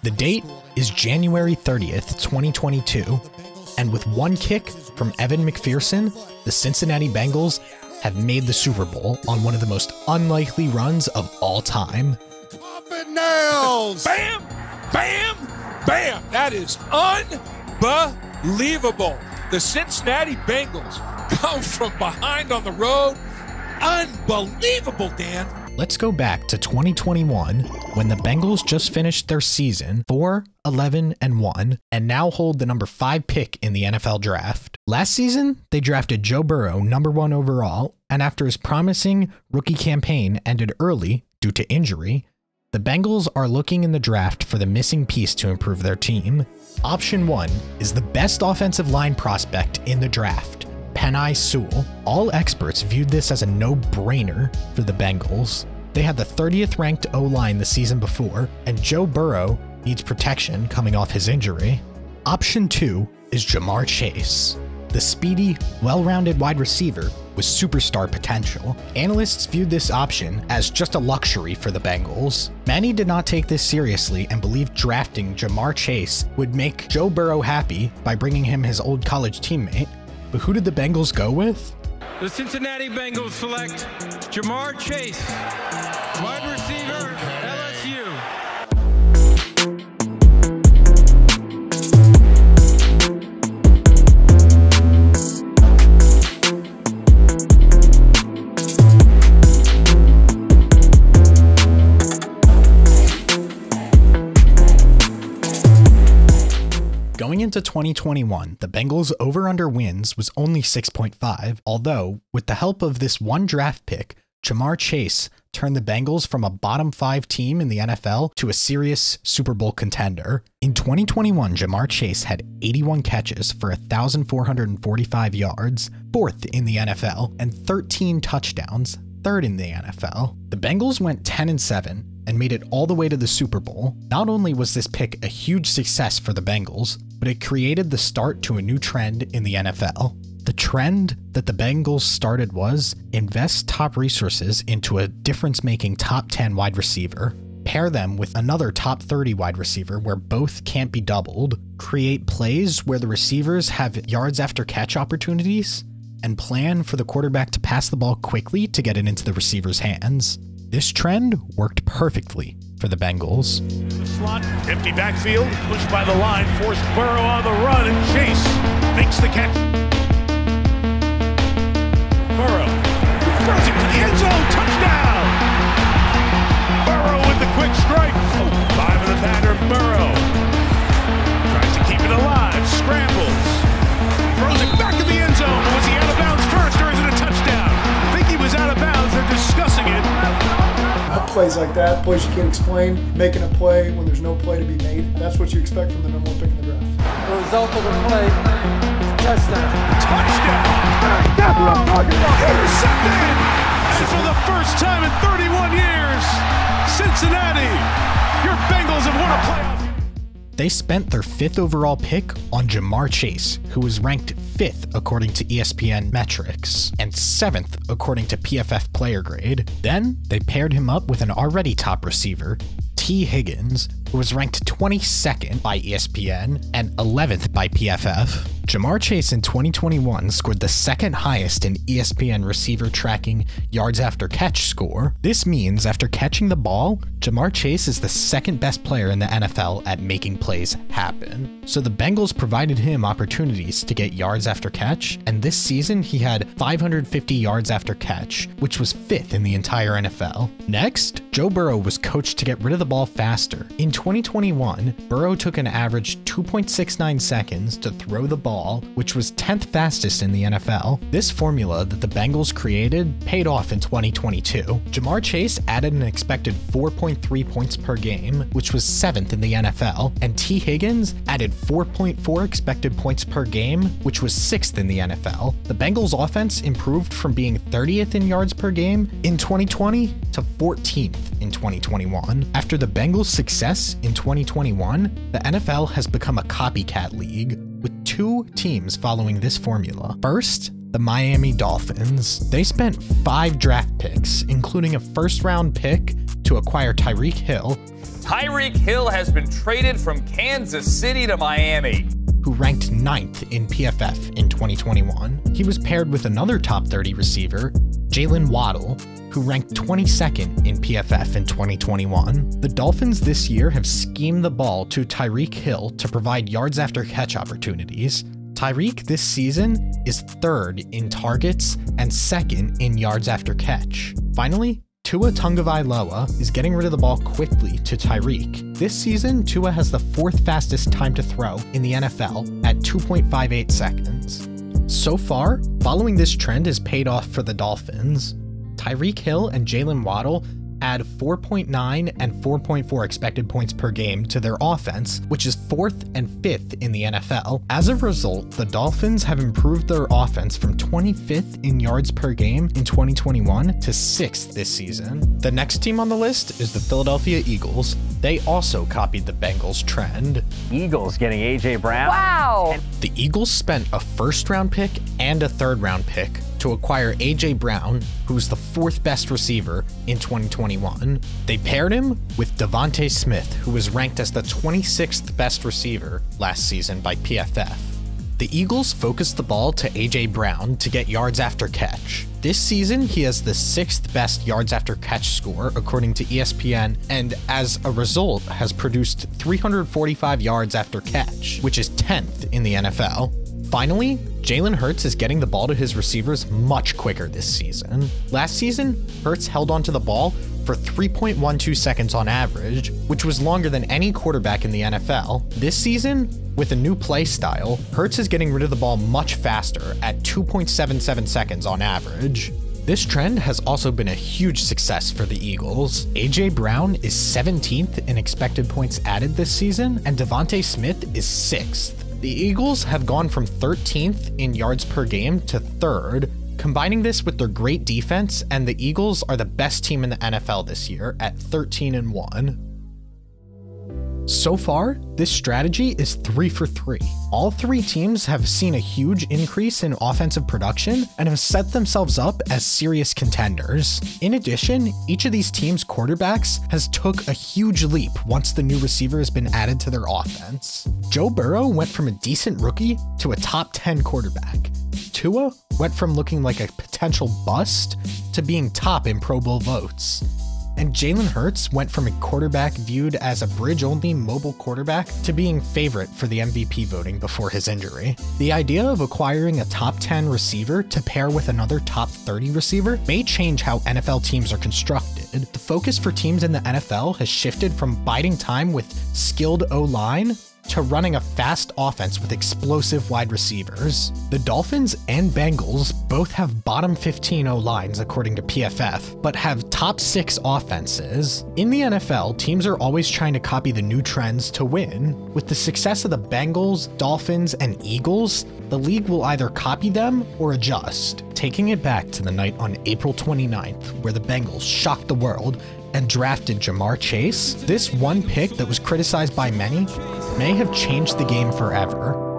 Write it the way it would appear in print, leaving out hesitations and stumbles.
The date is January 30th, 2022, and with one kick from Evan McPherson, the Cincinnati Bengals have made the Super Bowl on one of the most unlikely runs of all time. Off it nails! Bam! Bam! Bam! That is unbelievable. The Cincinnati Bengals come from behind on the road. Unbelievable, Dan. Let's go back to 2021 when the Bengals just finished their season 4-11-1 and now hold the number 5 pick in the NFL Draft. Last season, they drafted Joe Burrow number 1 overall, and after his promising rookie campaign ended early due to injury, the Bengals are looking in the draft for the missing piece to improve their team. Option 1 is the best offensive line prospect in the draft, Penni Sewell. All experts viewed this as a no-brainer for the Bengals. They had the 30th ranked O-line the season before, and Joe Burrow needs protection coming off his injury. Option 2 is Ja'Marr Chase, the speedy, well-rounded wide receiver with superstar potential. Analysts viewed this option as just a luxury for the Bengals. Many did not take this seriously and believed drafting Ja'Marr Chase would make Joe Burrow happy by bringing him his old college teammate. But who did the Bengals go with? The Cincinnati Bengals select Ja'Marr Chase, wide receiver, LSU. Going into 2021, the Bengals' over-under wins was only 6.5, although, with the help of this one draft pick, Ja'Marr Chase turned the Bengals from a bottom 5 team in the NFL to a serious Super Bowl contender. In 2021, Ja'Marr Chase had 81 catches for 1,445 yards, 4th in the NFL, and 13 touchdowns, 3rd in the NFL. The Bengals went 10-7 and made it all the way to the Super Bowl. Not only was this pick a huge success for the Bengals, but it created the start to a new trend in the NFL. The trend that the Bengals started was invest top resources into a difference-making top 10 wide receiver, pair them with another top 30 wide receiver where both can't be doubled, create plays where the receivers have yards after catch opportunities, and plan for the quarterback to pass the ball quickly to get it into the receiver's hands. This trend worked perfectly for the Bengals. The slot, empty backfield, pushed by the line, forced Burrow on the run, and Chase makes the catch. Burrow throws it to the end zone, touchdown! Burrow with the quick strike. 5 in the pattern, Burrow tries to keep it alive, scrambles, throws it back in the end zone. Was he out of bounds first, or is it a touchdown? I think he was out of bounds. They're discussing it. Plays like that, plays you can't explain, making a play when there's no play to be made. That's what you expect from the number 1 pick in the draft. The result of the play is touchdown. Touchdown! Intercepted! And for the first time in 31 years, Cincinnati, your Bengals have won a playoff. They spent their 5th overall pick on Ja'Marr Chase, who was ranked 5th according to ESPN metrics, and 7th according to PFF player grade. Then, they paired him up with an already top receiver, T. Higgins, who was ranked 22nd by ESPN and 11th by PFF. Ja'Marr Chase in 2021 scored the 2nd highest in ESPN receiver tracking yards after catch score. This means after catching the ball, Ja'Marr Chase is the 2nd best player in the NFL at making plays happen. So the Bengals provided him opportunities to get yards after catch, and this season he had 550 yards after catch, which was 5th in the entire NFL. Next, Joe Burrow was coached to get rid of the ball faster. In 2021, Burrow took an average 2.69 seconds to throw the ball, which was 10th fastest in the NFL. This formula that the Bengals created paid off in 2022. Ja'Marr Chase added an expected 4.3 points per game, which was 7th in the NFL, and T. Higgins added 4.4 expected points per game, which was 6th in the NFL. The Bengals offense improved from being 30th in yards per game in 2020 to 14th in 2021. After the Bengals' success in 2021, the NFL has become a copycat league, with 2 teams following this formula. First, the Miami Dolphins. They spent 5 draft picks, including a first-round pick to acquire Tyreek Hill. Tyreek Hill has been traded from Kansas City to Miami, who ranked 9th in PFF in 2021. He was paired with another top 30 receiver, Jalen Waddle, who ranked 22nd in PFF in 2021. The Dolphins this year have schemed the ball to Tyreek Hill to provide yards after catch opportunities. Tyreek this season is 3rd in targets and 2nd in yards after catch. Finally, Tua Tagovailoa is getting rid of the ball quickly to Tyreek. This season, Tua has the 4th fastest time to throw in the NFL at 2.58 seconds. So far, following this trend has paid off for the Dolphins. Tyreek Hill and Jalen Waddle add 4.9 and 4.4 expected points per game to their offense, which is 4th and 5th in the NFL. As a result, the Dolphins have improved their offense from 25th in yards per game in 2021 to 6th this season. The next team on the list is the Philadelphia Eagles. They also copied the Bengals trend. Eagles getting A.J. Brown. Wow! The Eagles spent a first-round pick and a third-round pick to acquire A.J. Brown, who's the 4th best receiver in 2021. They paired him with Devontae Smith, who was ranked as the 26th best receiver last season by PFF. The Eagles focused the ball to A.J. Brown to get yards after catch. This season, he has the 6th best yards after catch score according to ESPN, and as a result has produced 345 yards after catch, which is 10th in the NFL. Finally, Jalen Hurts is getting the ball to his receivers much quicker this season. Last season, Hurts held onto the ball for 3.12 seconds on average, which was longer than any quarterback in the NFL. This season, with a new play style, Hurts is getting rid of the ball much faster at 2.77 seconds on average. This trend has also been a huge success for the Eagles. A.J. Brown is 17th in expected points added this season, and Devontae Smith is 6th. The Eagles have gone from 13th in yards per game to 3rd. Combining this with their great defense, and the Eagles are the best team in the NFL this year at 13-1. So far, this strategy is 3 for 3. All 3 teams have seen a huge increase in offensive production and have set themselves up as serious contenders. In addition, each of these teams' quarterbacks has took a huge leap once the new receiver has been added to their offense. Joe Burrow went from a decent rookie to a top 10 quarterback. Tua went from looking like a potential bust to being top in Pro Bowl votes. And Jalen Hurts went from a quarterback viewed as a bridge-only mobile quarterback to being favorite for the MVP voting before his injury. The idea of acquiring a top 10 receiver to pair with another top 30 receiver may change how NFL teams are constructed. The focus for teams in the NFL has shifted from biding time with skilled O-line to running a fast offense with explosive wide receivers. The Dolphins and Bengals both have bottom 15 O-lines according to PFF, but have top 6 offenses. In the NFL, teams are always trying to copy the new trends to win. With the success of the Bengals, Dolphins, and Eagles, the league will either copy them or adjust. Taking it back to the night on April 29th, where the Bengals shocked the world and drafted Ja'Marr Chase, this one pick that was criticized by many may have changed the game forever.